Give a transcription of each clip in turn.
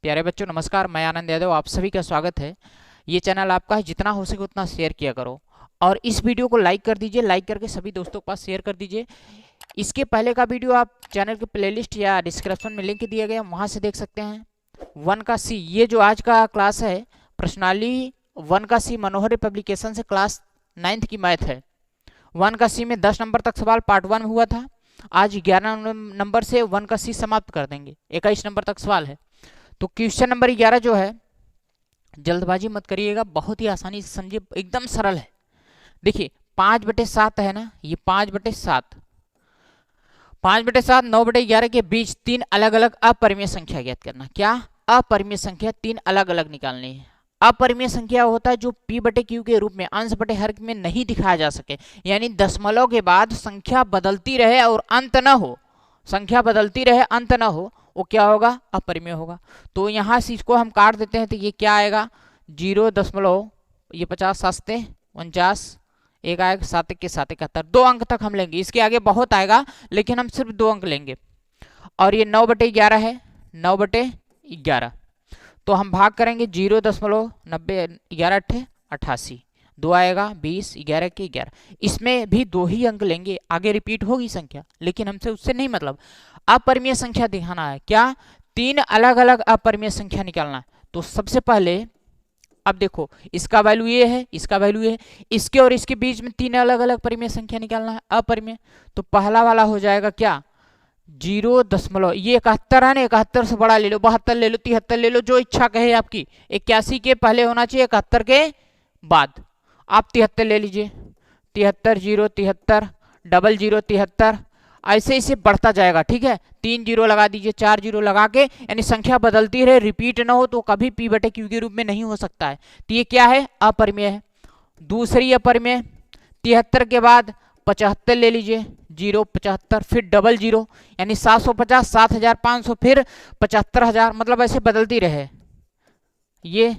प्यारे बच्चों नमस्कार, मैं आनंद यादव, आप सभी का स्वागत है। ये चैनल आपका है, जितना हो सके उतना शेयर किया करो और इस वीडियो को लाइक कर दीजिए। लाइक करके सभी दोस्तों के पास शेयर कर दीजिए। इसके पहले का वीडियो आप चैनल के प्लेलिस्ट या डिस्क्रिप्शन में लिंक दिया गया, वहाँ से देख सकते हैं। 1 का सी, ये जो आज का क्लास है प्रश्नावली 1 का सी मनोहर पब्लिकेशन से क्लास 9th की मैथ है। 1 का सी में 10 नंबर तक सवाल पार्ट 1 हुआ था। आज 11 नंबर से 1 का सी समाप्त कर देंगे। 21 नंबर तक सवाल है। तो क्वेश्चन नंबर 11 जो है, जल्दबाजी मत करिएगा, बहुत ही आसानी से समझिए, एकदम सरल है। देखिए 5/7 है ना, ये 5/7, 5/7 9/11 के बीच तीन अलग अलग अपरिमेय संख्या ज्ञात करना। क्या? अपरिमेय संख्या तीन अलग अलग निकालनी है। अपरिमेय संख्या होता है जो p/q के रूप में अंश बटे हर में नहीं दिखाया जा सके, यानी दशमलव के बाद संख्या बदलती रहे और अंत न हो, संख्या बदलती रहे अंत न हो, वो क्या होगा? अपरिमेय होगा। तो यहाँ से इसको हम काट देते हैं तो ये क्या आएगा? 0 ये 50 7 49, एक आएगा 7 के 7 71, 2 अंक तक हम लेंगे। इसके आगे बहुत आएगा लेकिन हम सिर्फ 2 अंक लेंगे। और ये 9/11 है, 9/11, तो हम भाग करेंगे 0.90 11 8 88, 2 आएगा 20, 11 के 11। इसमें भी 2 ही अंक लेंगे, आगे रिपीट होगी संख्या, लेकिन हमसे उससे नहीं मतलब, अपरिमेय संख्या दिखाना है। क्या? तीन अलग अलग अपरिमेय संख्या निकालना है। तो सबसे पहले अब देखो, इसका वैल्यू ये है, इसका वैल्यू ये है, इसके और इसके बीच में तीन अलग अलग परिमेय संख्या निकालना है, अपरिमेय। तो पहला वाला हो जाएगा क्या? 0 ये 71 है ना, 71 से बड़ा ले लो, 72 ले लो, 73 ले लो, जो इच्छा कहे आपकी। 81 के पहले होना चाहिए, 71 के बाद। आप 73 ले लीजिए, 73 0 73 00 73, ऐसे इसे बढ़ता जाएगा। ठीक है, 3 जीरो लगा दीजिए, 4 जीरो लगा के, यानी संख्या बदलती रहे, रिपीट ना हो, तो कभी p/q के रूप में नहीं हो सकता है। तो ये क्या है? अपरिमेय है। दूसरी अपरिमेय, 73 के बाद 75 ले लीजिए, 0 75, फिर 00, यानी 750 7500, फिर 75,000, मतलब ऐसे बदलती रहे। ये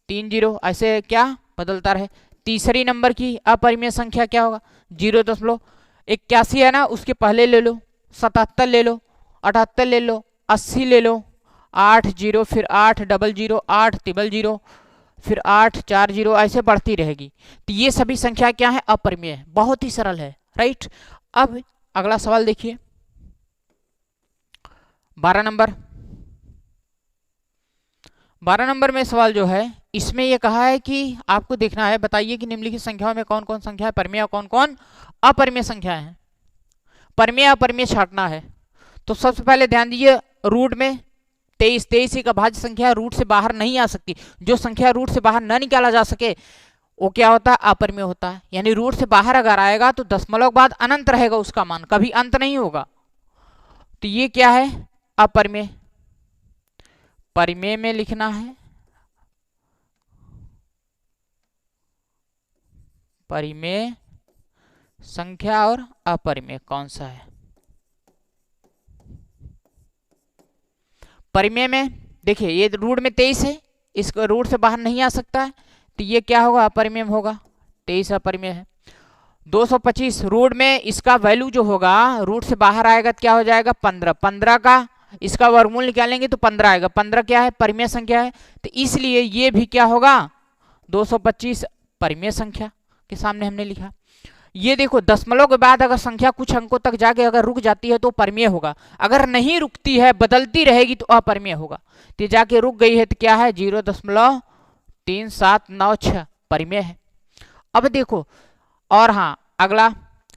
3 जीरो ऐसे क्या बदलता रहे। तीसरी नंबर की अपरिमेय संख्या क्या होगा? 0.81 है ना, उसके पहले ले लो, 77 ले लो, 78 ले लो, 80 ले लो, 8 जीरो, फिर 8 00 8 00, फिर 8 4 जीरो, ऐसे बढ़ती रहेगी। तो ये सभी संख्या क्या है? अपरिमेय है। बहुत ही सरल है, राइट। अब अगला सवाल देखिए, 12 नंबर। 12 नंबर में सवाल जो है, इसमें यह कहा है कि आपको देखना है, बताइए कि निम्नलिखित संख्याओं में कौन कौन संख्या है परिमेय और कौन कौन अपरिमेय संख्या है। परिमेय अपरिमेय छांटना है। तो सबसे पहले ध्यान दीजिए, रूट में 23, 23 एक अभाज्य संख्या, रूट से बाहर नहीं आ सकती। जो संख्या रूट से बाहर न निकाला जा सके वो क्या होता है? अपरिमेय होता है। यानी रूट से बाहर अगर आएगा तो दशमलव के बाद अनंत रहेगा, उसका मान कभी अंत नहीं होगा। तो ये क्या है? अपरिमेय। परिमेय में लिखना है, परिमेय संख्या और अपरिमेय कौन सा है। परिमेय में देखिए, ये रूट में 23 है, इसको रूट से बाहर नहीं आ सकता है, तो ये क्या होगा? अपरिमेय होगा। 23 अपरिमेय है। 225 रूट में, इसका वैल्यू जो होगा रूट से बाहर आएगा तो क्या हो जाएगा? 15, 15 का इसका वर्गमूल निकालेंगे तो 15 आएगा। 15 क्या है? परिमेय संख्या है, तो इसलिए ये भी क्या होगा? 225 परिमेय संख्या के सामने हमने लिखा। ये देखो, दशमलव के बाद अगर संख्या कुछ अंकों तक जाके अगर रुक जाती है तो परिमेय होगा, अगर नहीं रुकती है, बदलती रहेगी तो अपरिमेय होगा। तो जाके रुक गई है तो क्या है? 0.3796 परिमेय है। अब देखो, और हाँ अगला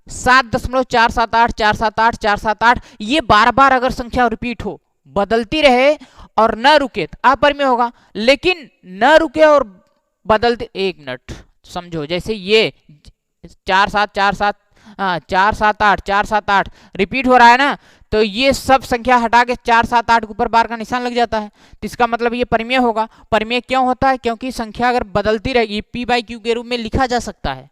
7.478 478 478, ये बार बार अगर संख्या रिपीट हो, बदलती रहे और न रुके तो अपरिमेय होगा। लेकिन न रुके और बदलते, एक मिनट समझो, जैसे ये 4747 478 478 रिपीट हो रहा है ना, तो ये सब संख्या हटा के 478 के ऊपर बार का निशान लग जाता है, तो इसका मतलब ये परिमेय होगा। परिमेय क्यों होता है? क्योंकि संख्या अगर बदलती रहेगी, p/q के रूप में लिखा जा सकता है।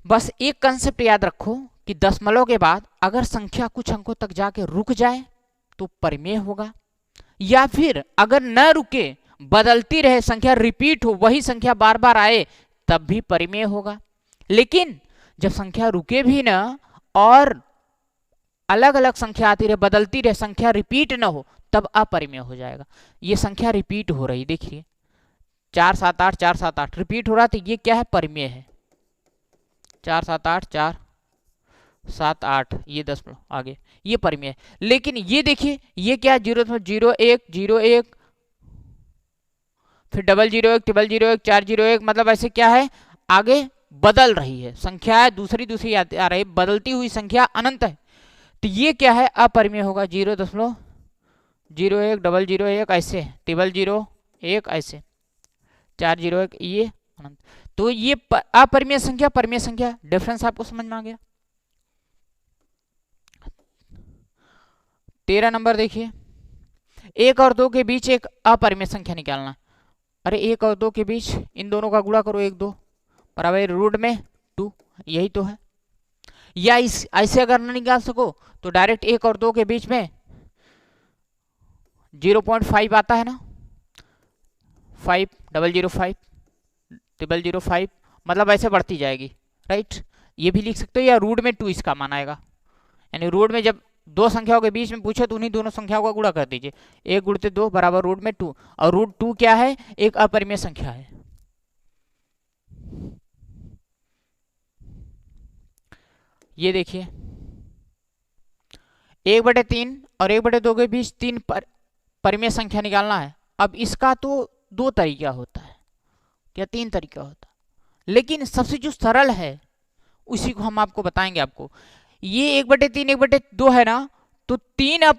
बस एक कंसेप्ट याद रखो कि दशमलव के बाद अगर संख्या कुछ अंकों तक जाके रुक जाए तो परिमेय होगा, या फिर अगर न रुके, बदलती रहे, संख्या रिपीट हो, वही संख्या बार बार आए, तब भी परिमेय होगा। लेकिन जब संख्या रुके भी ना और अलग अलग संख्या आती रहे, बदलती रहे, संख्या रिपीट न हो, तब अपरिमेय हो जाएगा। ये संख्या रिपीट हो रही, देखिए 4 7 8 4 7 8 रिपीट हो रहा, तो ये क्या है, परिमेय है। 4 7 8 4 7 8 ये 10 आगे ये परिमेय है। लेकिन ये देखिए ये क्या है, 0.01 फिर 0.001 0.001 4.01, मतलब ऐसे क्या है, आगे बदल रही है संख्या, दूसरी दूसरी आ रही, बदलती हुई संख्या अनंत है। तो ये क्या है, अपरिमेय होगा। 0.01 0.01 ऐसे 0.001 ऐसे 4.01 ये अनंत। तो ये अपरिमेय संख्या परिमेय संख्या, डिफरेंस आपको समझ में आ गया। 13 नंबर देखिए, 1 और 2 के बीच एक अपरिमेय संख्या निकालना। अरे 1 और 2 के बीच इन दोनों का गुणा करो, 1 2 बराबर रूट में 2, यही तो है। या इस ऐसे अगर ना निकाल सको तो डायरेक्ट 1 और 2 के बीच में 0.5 आता है ना, 5 0.005 0.005, मतलब ऐसे बढ़ती जाएगी, राइट। ये भी लिख सकते हो, या रूट में 2 इसका मान आएगा। यानी रूट में जब दो संख्याओं के बीच में पूछे तो उन्हीं दोनों संख्याओं का गुणा कर दीजिए, 1 गुणित 2 बराबर रूट में 2, और रूट 2 क्या है, एक अपरिमेय संख्या है। ये देखिए 1/3 और 1/2 के बीच 3 परिमेय संख्या निकालना है। अब इसका तो 2 तरीका होता है, क्या 3 तरीका होता है, लेकिन सबसे जो सरल है उसी को हम आपको बताएंगे। आपको ये 1/3 1/2 है ना, तो 3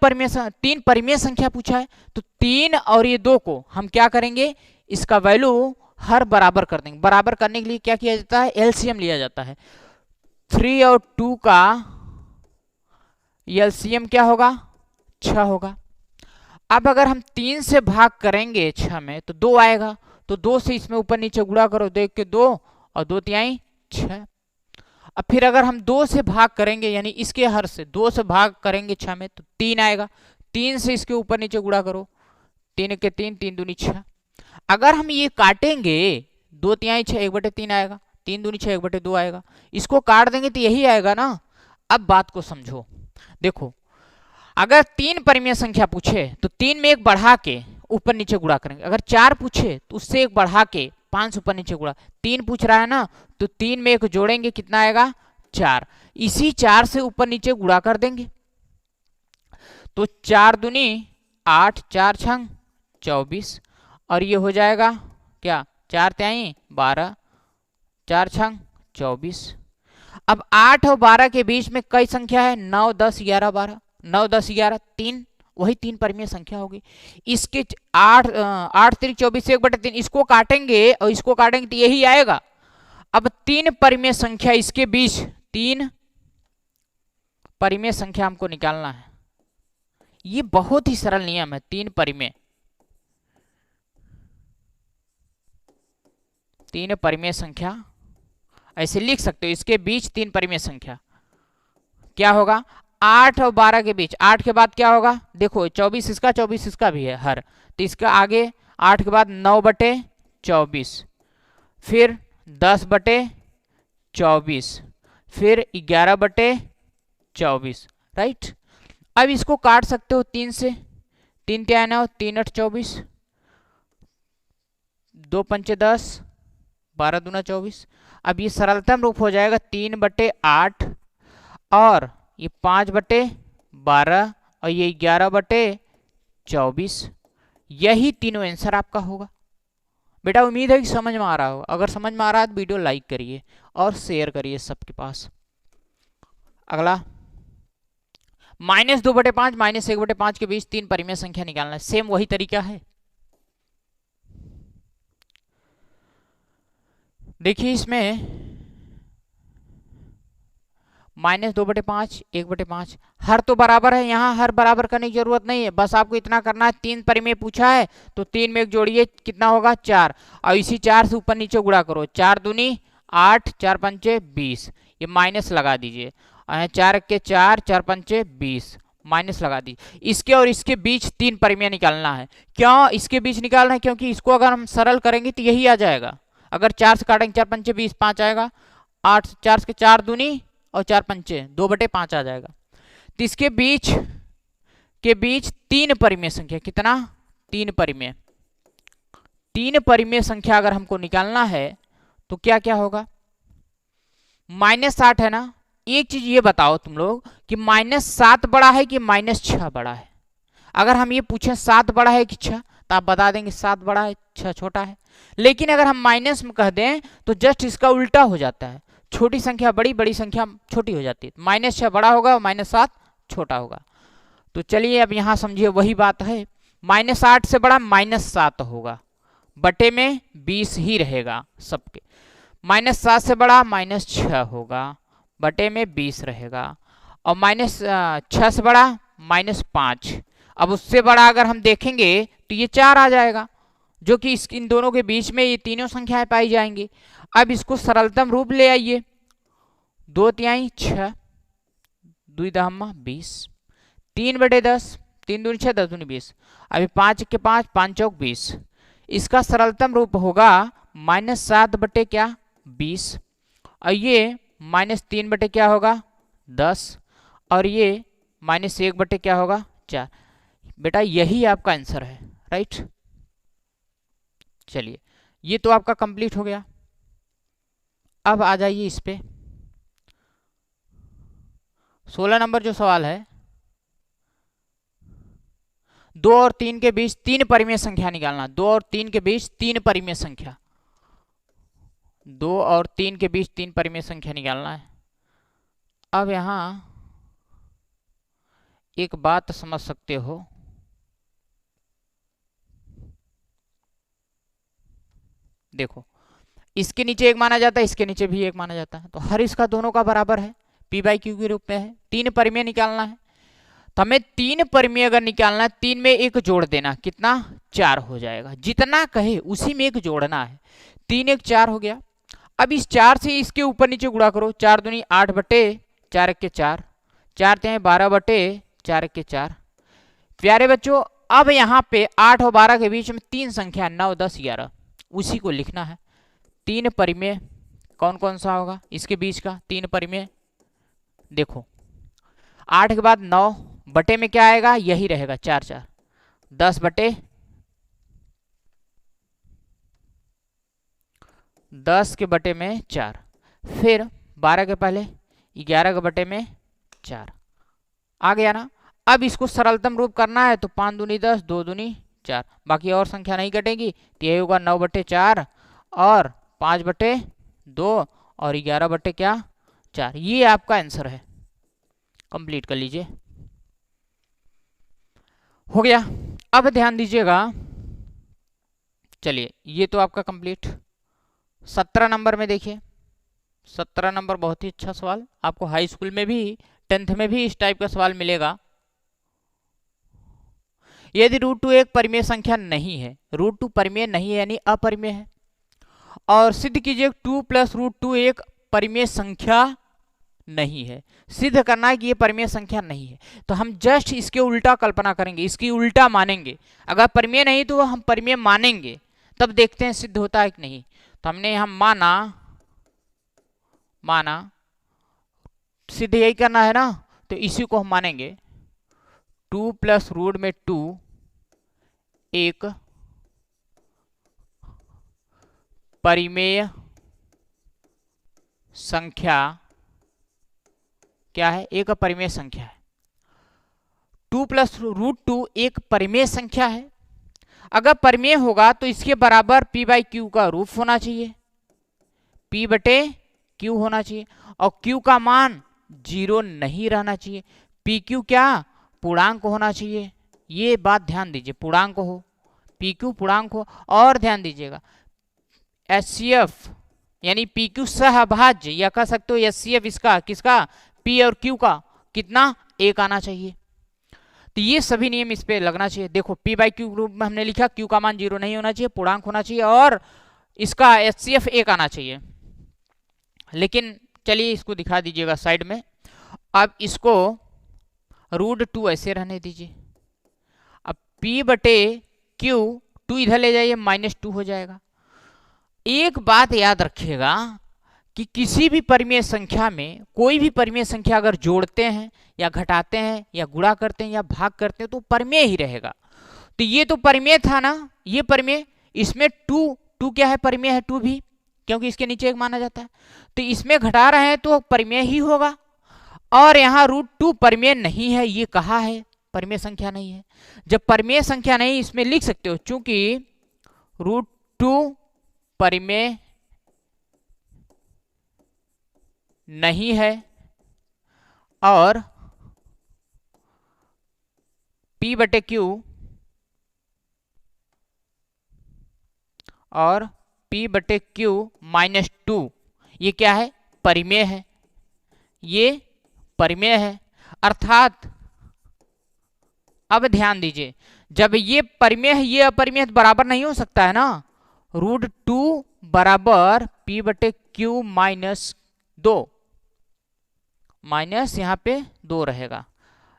परिमेय संख्या पूछा है, तो 3 और ये 2 को हम क्या करेंगे, इसका वैल्यू हर बराबर कर देंगे। बराबर करने के लिए क्या किया जाता है, एलसीएम लिया जाता है। 3 और 2 का एलसीएम क्या होगा, 6 होगा। अब अगर हम 3 से भाग करेंगे 6 में तो 2 आएगा, तो 2 से इसमें ऊपर नीचे गुणा करो, देख के 2 और 2 तिहाई 6। अब फिर अगर हम 2 से भाग करेंगे, यानी इसके हर से 2 से भाग करेंगे 6 में तो 3 आएगा, 3 से इसके ऊपर नीचे गुणा करो, 3 के 3 3 दूनी 6। अगर हम ये काटेंगे 2 तिहाई 6 1/3 आएगा, 3 दूनी 6 1/2 आएगा, इसको काट देंगे तो यही आएगा ना। अब बात को समझो, देखो अगर 3 परिमेय संख्या पूछे तो 3 में एक बढ़ा के ऊपर नीचे गुणा करेंगे। अगर 4 पूछे तो उससे एक बढ़ा के 5 ऊपर नीचे गुणा। 3 पूछ रहा है ना, तो 3 में एक जोड़ेंगे, कितना आएगा 4, इसी 4 से ऊपर नीचे गुणा कर देंगे। तो 4 दूनी 8 4 छंग 24, और ये हो जाएगा क्या, 4 तिहाई 12 4 छंग 24। अब 8 और 12 के बीच में कई संख्या है, 9 10 11 12, 9 10 11 3, वही 3 परिमेय संख्या होगी। इसके 8 3 24 1/3, इसको काटेंगे और इसको काटेंगे तो यही आएगा। अब 3 परिमेय संख्या, इसके बीच 3 परिमेय संख्या हमको निकालना है। ये बहुत ही सरल नियम है। 3 परिमेय संख्या ऐसे लिख सकते हो, इसके बीच 3 परिमेय संख्या क्या होगा, 8 और 12 के बीच, 8 के बाद क्या होगा, देखो 24 इसका भी है हर, तो इसका आगे 8 के बाद 9/24, फिर 10/24, फिर 11/24, राइट। अब इसको काट सकते हो 3 से, 3 क्या है ना, 3 8 24, 2 पंचे 10 12 दूना 24। अब ये सरलतम रूप हो जाएगा 3/8, और ये 5/12, और ये 11/24। यही तीनों आंसर आपका होगा। बेटा उम्मीद है कि समझ में आ रहा होगा। अगर समझ में आ रहा है तो वीडियो लाइक करिए और शेयर करिए सबके पास। अगला -2/5 -1/5 के बीच 3 परिमेय संख्या निकालना है। सेम वही तरीका है। देखिए इसमें -2/5 1/5 हर तो बराबर है, यहाँ हर बराबर करने की जरूरत नहीं है। बस आपको इतना करना है, 3 परिमेय पूछा है तो 3 में एक जोड़िए, कितना होगा 4, और इसी 4 से ऊपर नीचे गुणा करो, 4 दूनी 8 4 पंचे 20, ये माइनस लगा दीजिए, 4 के 4 4 पंचे 20, माइनस लगा दीजिए। इसके और इसके बीच 3 परिमेय निकालना है। क्यों इसके बीच निकालना है, क्योंकि इसको अगर हम सरल करेंगे तो यही आ जाएगा। अगर 4 से काटेंगे 4 पंचे 20 5 आएगा, 8 4 के 4 दूनी और 4 पंचे 2/5 आ जाएगा। तो इसके बीच के बीच तीन परिमेय संख्या, कितना, तीन परिमेय, तीन परिमेय संख्या अगर हमको निकालना है तो क्या क्या होगा, -8 है ना। एक चीज ये बताओ तुम लोग कि -7 बड़ा है कि -6 बड़ा है। अगर हम ये पूछें 7 बड़ा है कि 6, तो आप बता देंगे 7 बड़ा है 6 छोटा है। लेकिन अगर हम माइनस में कह दें तो जस्ट इसका उल्टा हो जाता है, छोटी संख्या बड़ी, बड़ी संख्या छोटी हो जाती है। -6 बड़ा होगा और -7 छोटा होगा। तो चलिए अब यहां समझिए वही बात है, -8 से बड़ा -7 होगा, बटे में 20 ही रहेगा सबके। -7 से बड़ा -6 होगा, बटे में 20 रहेगा। और -6 से बड़ा -5। अब उससे बड़ा अगर हम देखेंगे तो ये 4 आ जाएगा, जो कि इन दोनों के बीच में ये तीनों संख्याएं पाई जाएंगी। अब इसको सरलतम रूप ले आइए, 2 6, 2 दहम्मा 20, 3/10, 3 दूनी 6, 10 दूनी 20। अभी 5 के 5, 5 चौक 20। इसका सरलतम रूप होगा -7 बटे क्या 20, और ये -3 बटे क्या होगा 10, और ये -1 बटे क्या होगा 4। बेटा यही आपका आंसर है, राइट। चलिए ये तो आपका कंप्लीट हो गया। अब आ जाइए इस पे 16 नंबर जो सवाल है, 2 और 3 के बीच तीन परिमेय संख्या निकालना। 2 और 3 के बीच तीन परिमेय संख्या, 2 और 3 के बीच तीन परिमेय संख्या निकालना है। अब यहां एक बात समझ सकते हो, देखो इसके नीचे एक माना जाता है, इसके नीचे भी एक माना जाता है, तो हर इसका दोनों का बराबर है, p/q के रूप में है। तीन परिमेय निकालना है, तो हमें तीन परिमेय अगर निकालना है, 3 में एक जोड़ देना, कितना 4 हो जाएगा। जितना कहे उसी में एक जोड़ना है, 3 1 4 हो गया। अब इस 4 से इसके ऊपर नीचे गुणा करो, 4 दूनी 8 बटे 4 1 के 4, 4 3 12 बटे 4 1 के 4। प्यारे बच्चों अब यहाँ पे 8 और 12 के बीच में तीन संख्या 9 10 11, उसी को लिखना है। तीन परिमेय कौन कौन सा होगा इसके बीच का तीन परिमेय, देखो 8 के बाद 9 बटे में क्या आएगा, यही रहेगा 4 4, 10 बटे 10 के बटे में 4, फिर 12 के पहले 11 के बटे में 4 आ गया ना। अब इसको सरलतम रूप करना है तो 5 दूनी 10, 2 दूनी 4, बाकी और संख्या नहीं कटेंगी, तो यही होगा 9 बटे 4 और 5 बटे 2 और 11 बटे क्या 4। ये आपका आंसर है, कंप्लीट कर लीजिए। हो गया। अब ध्यान दीजिएगा, चलिए ये तो आपका कंप्लीट। 17 नंबर में देखिए, 17 नंबर बहुत ही अच्छा सवाल, आपको हाई स्कूल में भी 10th में भी इस टाइप का सवाल मिलेगा। यदि √2 एक परिमेय संख्या नहीं है, √2 परिमेय नहीं है यानी अपरिमेय है, और सिद्ध कीजिए 2 + √2 एक परिमेय संख्या नहीं है। सिद्ध करना है कि ये परिमेय संख्या नहीं है, तो हम जस्ट इसके उल्टा कल्पना करेंगे, इसकी उल्टा मानेंगे। अगर परिमेय नहीं तो हम परिमेय मानेंगे, तब देखते हैं सिद्ध होता है कि नहीं। तो हमने हम माना सिद्ध यही करना है ना, तो इसी को हम मानेंगे। 2 + √2 एक परिमेय संख्या क्या है, एक परिमेय संख्या है। 2 + √2 एक परिमेय संख्या है। अगर परिमेय होगा तो इसके बराबर p/q का रूप होना चाहिए, p/q होना चाहिए, और q का मान 0 नहीं रहना चाहिए। pq क्या पूर्णांक होना चाहिए, ये बात ध्यान दीजिए, पूर्णांक हो, pq पूर्णांक हो। और ध्यान दीजिएगा HCF यानी pq सहभाज्य, या कह सकते हो HCF इसका किसका, p और q का कितना 1 आना चाहिए। तो ये सभी नियम इस पे लगना चाहिए। देखो p/q रूप में हमने लिखा, q का मान 0 नहीं होना चाहिए, पूर्णांक होना चाहिए, और इसका HCF 1 आना चाहिए। लेकिन चलिए इसको दिखा दीजिएगा साइड में। अब इसको √2 ऐसे रहने दीजिए। अब p/q 2 इधर ले जाइए, -2 हो जाएगा। एक बात याद रखिएगा कि किसी भी परिमेय संख्या में कोई भी परिमेय संख्या अगर जोड़ते हैं या घटाते हैं या गुणा करते हैं या भाग करते हैं तो परिमेय ही रहेगा। तो ये तो परिमेय था ना, ये परिमेय, इसमें टू, टू क्या है, परिमेय है टू भी, क्योंकि इसके नीचे एक माना जाता है। तो इसमें घटा रहे हैं तो परिमेय ही होगा। और यहाँ √2 परिमेय नहीं है, ये कहा है परिमेय संख्या नहीं है। जब परिमेय संख्या नहीं, इसमें लिख सकते हो चूंकि √2 परिमेय नहीं है और P/Q और P/Q -2 ये क्या है, परिमेय है, ये परिमेय है। अर्थात अब ध्यान दीजिए, जब ये परिमेय है ये अपरिमेय तो बराबर नहीं हो सकता है ना। √2 बराबर P/Q -2, माइनस यहाँ पे 2 रहेगा,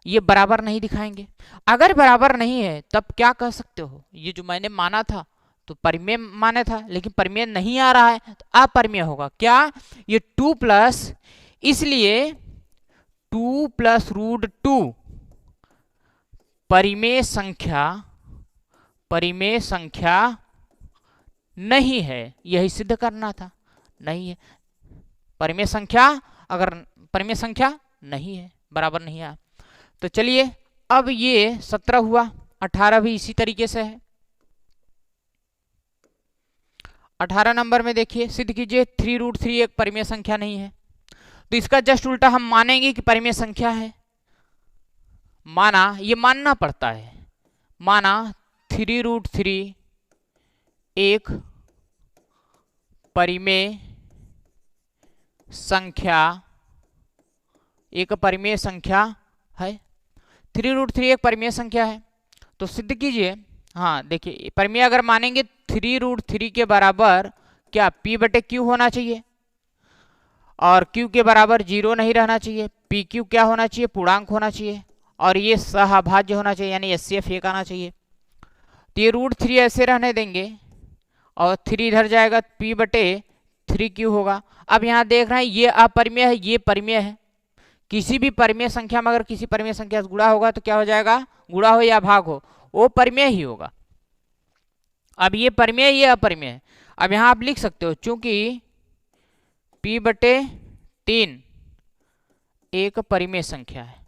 ये बराबर नहीं दिखाएंगे। अगर बराबर नहीं है तब क्या कह सकते हो, ये जो मैंने माना था तो परिमेय माना था, लेकिन परिमेय नहीं आ रहा है तो अपरिमेय होगा। क्या, ये 2 प्लस, इसलिए 2 प्लस √2 परिमेय संख्या नहीं है, यही सिद्ध करना था। नहीं है परिमेय संख्या, अगर परिमेय संख्या नहीं है, बराबर नहीं है। तो चलिए अब ये 17 हुआ, 18 भी इसी तरीके से है। 18 नंबर में देखिए, सिद्ध कीजिए 3√3 एक परिमेय संख्या नहीं है। तो इसका जस्ट उल्टा हम मानेंगे कि परिमेय संख्या है। माना, ये मानना पड़ता है, माना 3√3 एक परिमेय संख्या, एक परिमेय संख्या है। 3√3 एक परिमेय संख्या है, तो सिद्ध कीजिए। हाँ देखिए, परिमेय अगर मानेंगे 3√3 के बराबर क्या P/Q होना चाहिए, और Q के बराबर 0 नहीं रहना चाहिए। PQ क्या होना चाहिए, पूर्णांक होना चाहिए, और ये सहभाज्य होना चाहिए, यानी HCF 1 आना चाहिए। तो ये √3 ऐसे रहने देंगे और 3 इधर जाएगा, P/3Q होगा। अब यहाँ देख रहे हैं ये अपरिमेय है, ये परिमेय है। किसी भी परिमेय संख्या में अगर किसी परिमेय संख्या से गुणा होगा तो क्या हो जाएगा, गुणा हो या भाग हो, वो परिमेय ही होगा। अब ये परिमेय, ये अपरिमेय है। अब यहाँ आप लिख सकते हो चूंकि P/3 एक परिमेय संख्या है,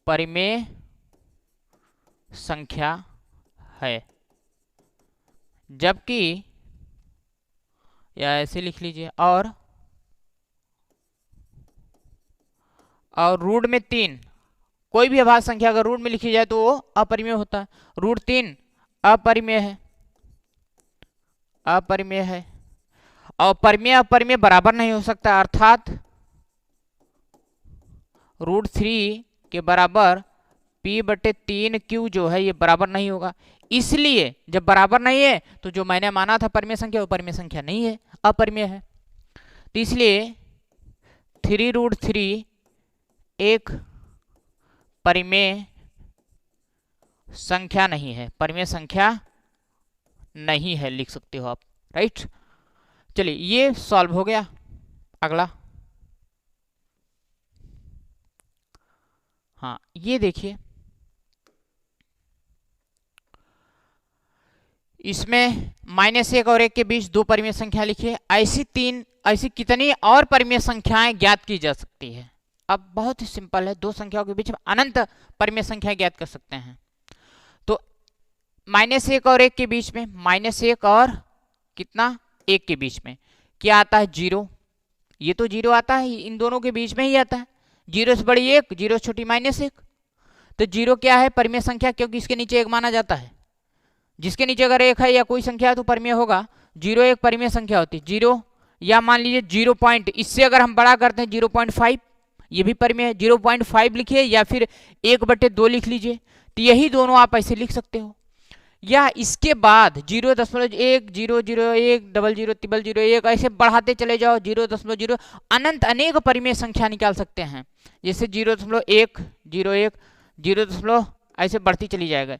परिमेय संख्या है, जबकि, या ऐसे लिख लीजिए, और रूट में 3, कोई भी अभाज्य संख्या अगर रूट में लिखी जाए तो वो अपरिमेय होता है। √3 अपरिमेय है, अपरिमेय है, और परिमेय अपरिमेय बराबर नहीं हो सकता, अर्थात √3 के बराबर P/3Q जो है ये बराबर नहीं होगा। इसलिए जब बराबर नहीं है तो जो मैंने माना था परिमेय संख्या वो परिमेय संख्या नहीं है, अपरिमेय है। तो इसलिए 3√3 एक परिमेय संख्या नहीं है, परिमेय संख्या नहीं है, लिख सकते हो आप, राइट। चलिए ये सॉल्व हो गया। अगला, हाँ ये देखिए, इसमें -1 और 1 के बीच 2 परिमेय संख्या लिखिए। ऐसी कितनी और परिमेय संख्याएं ज्ञात की जा सकती है। अब बहुत ही सिंपल है, दो संख्याओं के बीच में अनंत परिमेय संख्या ज्ञात कर सकते हैं। तो -1 और 1 के बीच में, -1 और कितना, 1 के बीच में क्या आता है, 0। ये तो 0 आता है, इन दोनों के बीच में ही आता है। 0 से बड़ी 1, 0 से छोटी -1। तो 0 क्या है, परिमेय संख्या, क्योंकि इसके नीचे 1 माना जाता है। जिसके नीचे अगर 1 है या कोई संख्या है तो परिमेय होगा। 0 एक परिमेय संख्या होती है। 0 या मान लीजिए 0 पॉइंट, इससे अगर हम बड़ा करते हैं 0.5, ये भी परिमेय है। 0.5 लिखिए या फिर 1/2 लिख लीजिए, तो यही दोनों आप ऐसे लिख सकते हो। या इसके बाद 0.1, 0.01, 00, 0.01 ऐसे बढ़ाते चले जाओ, 0.0, अनंत अनेक परिमेय संख्या निकाल सकते हैं। जैसे 0.1, 0.1, 0. ऐसे बढ़ती चली जाएगा,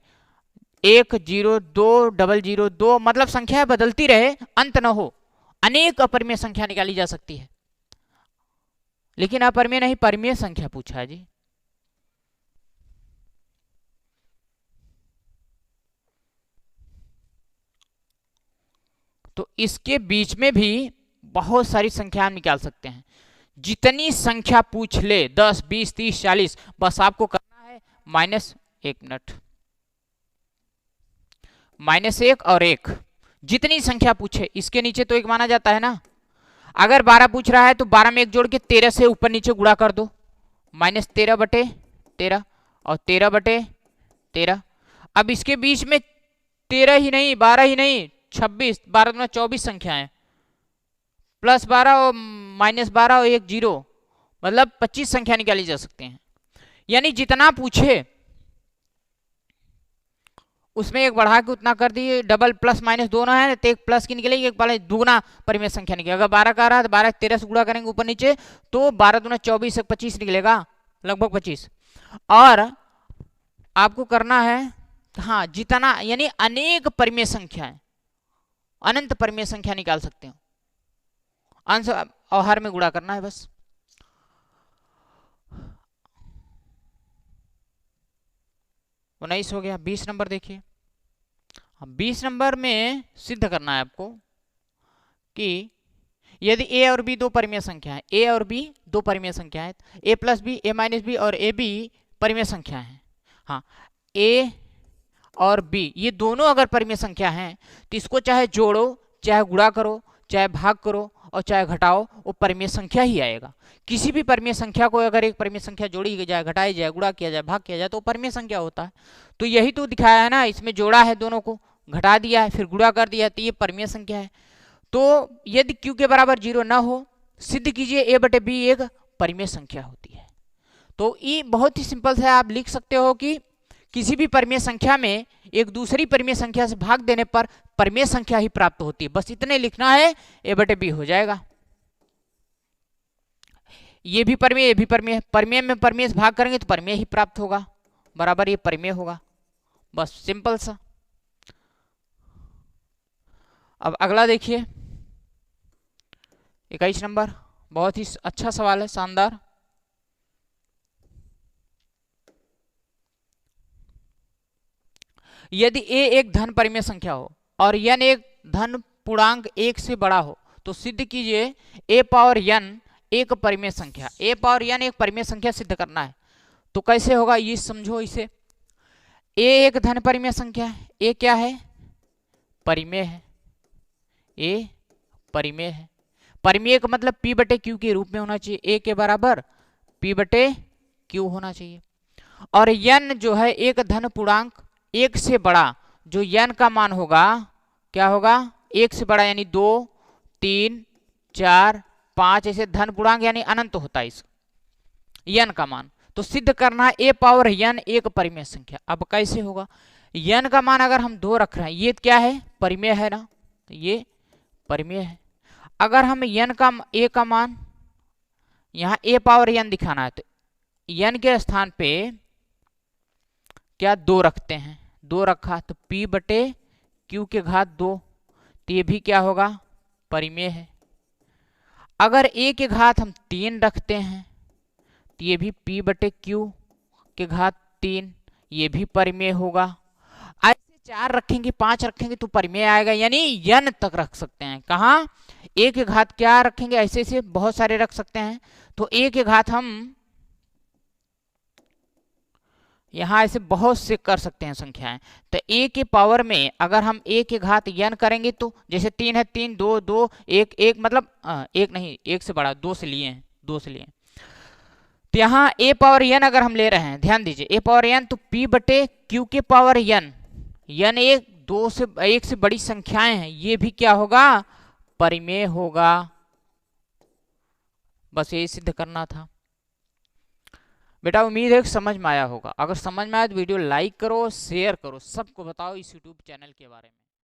1, 0, 2, 002, मतलब संख्या बदलती रहे, अंत न हो। अनेक अपरिमेय संख्या निकाली जा सकती है, लेकिन अपरिमेय नहीं परिमेय संख्या पूछा है जी। तो इसके बीच में भी बहुत सारी संख्या हम निकाल सकते हैं। जितनी संख्या पूछ ले, 10, 20, 30, 40, बस आपको करना है -1 -1 और 1, जितनी संख्या पूछे इसके नीचे तो 1 माना जाता है ना। अगर 12 पूछ रहा है तो 12 में 1 जोड़ के 13 से ऊपर नीचे गुणा कर दो, -13/13 और 13/13। अब इसके बीच में 13 ही नहीं, 12 ही नहीं, 26, 12 दूना 24 संख्याएं, +12 और -12 और 1 0, मतलब 25 संख्या निकाली जा सकती हैं। यानी जितना पूछे उसमें एक बढ़ा के उतना कर दिए, डबल प्लस माइनस दोनों है तो एक प्लस की निकलेगी, एक प्लस दुगना परिमेय संख्या निकलेगी। अगर 12 का आ रहा है तो 12 13 से गुणा करेंगे ऊपर नीचे तो 12 दूना 24, 25 निकलेगा, लगभग 25। और आपको करना है हाँ जितना, यानी अनेक परिमेय संख्याएं, अनंत परिमेय संख्या निकाल सकते हो, अंश और हर में गुणा करना है बस। वो 19 हो गया। 20 नंबर देखिए, 20 नंबर में सिद्ध करना है आपको कि यदि a और b दो परिमेय संख्या है, a और b दो परिमेय संख्या है, a + b, a - b और a b परिमेय संख्या है। हाँ, a और b ये दोनों अगर परिमेय संख्या हैं तो इसको चाहे जोड़ो, चाहे गुणा करो, चाहे भाग करो और चाहे घटाओ, वो परिमेय संख्या ही आएगा। किसी भी परिमेय संख्या को अगर एक परिमेय संख्या जोड़ी जाए, घटाई जाए, गुणा किया जाए, भाग किया जाए तो परिमेय संख्या होता है। तो यही तो दिखाया है ना, इसमें जोड़ा है, दोनों को घटा दिया है, फिर गुणा कर दिया, तो ये परिमेय संख्या है। तो यदि q के बराबर 0 ना हो, सिद्ध कीजिए a/b एक परिमेय संख्या होती है। तो ये बहुत ही सिंपल है, आप लिख सकते हो कि किसी भी परिमेय संख्या में एक दूसरी परिमेय संख्या से भाग देने पर परिमेय संख्या ही प्राप्त होती है, बस इतने लिखना है, a/b हो जाएगा। ये भी परिमेय, ये भी परिमेय, परिमेय में परिमेय से भाग करेंगे तो परिमेय ही प्राप्त होगा, बराबर ये परिमेय होगा, बस सिंपल सा। अब अगला देखिए 21 नंबर, बहुत ही अच्छा सवाल है, शानदार। यदि a एक धन परिमेय संख्या हो और n एक धन पूर्णांक 1 से बड़ा हो तो सिद्ध कीजिए a⁴n एक परिमेय संख्या। a⁴n एक परिमेय संख्या सिद्ध करना है, तो कैसे होगा ये समझो। इसे a एक धन परिमेय संख्या है, a क्या है, परिमेय है, a परिमेय है। परिमेय का मतलब p/q के रूप में होना चाहिए, a के बराबर p/q होना चाहिए। और n जो है एक धन पूर्णांक 1 से बड़ा, जो n का मान होगा क्या होगा, 1 से बड़ा, यानी 2, 3, 4, 5 ऐसे धन पूर्णांक यानी अनंत होता है इस n का मान। तो सिद्ध करना है a⁴n एक परिमेय संख्या। अब कैसे होगा, n का मान अगर हम 2 रख रहे हैं, ये क्या है, परिमेय है ना, तो ये परिमेय है। अगर हम n का a का मान यहाँ a⁴n दिखाना है तो n के स्थान पे क्या 2 रखते हैं, 2 रखा तो p/q के घात 2, तो ये भी क्या होगा, परिमेय है। अगर a के घात हम 3 रखते हैं तो ये भी p/q के घात 3, ये भी परिमेय होगा। ऐसे 4 रखेंगे, 5 रखेंगे तो परिमेय आएगा, यानी n तक रख सकते हैं। कहाँ, a के घात क्या रखेंगे, ऐसे से बहुत सारे रख सकते हैं। तो a के घात हम यहाँ ऐसे बहुत से कर सकते हैं संख्याएं। तो a के पावर में अगर हम a के घात n करेंगे तो जैसे 3 है, 3, 2, 2, 1, 1 मतलब 1 नहीं, 1 से बड़ा, 2 से लिए हैं, 2 से लिए। तो यहाँ a⁴n अगर हम ले रहे हैं, ध्यान दीजिए a⁴n तो p/q के पावर n, n एक 2 से 1 से बड़ी संख्याएं हैं, ये भी क्या होगा, परिमेय होगा। बस यही सिद्ध करना था बेटा। उम्मीद है कि समझ में आया होगा। अगर समझ में आया तो वीडियो लाइक करो, शेयर करो, सबको बताओ इस यूट्यूब चैनल के बारे में।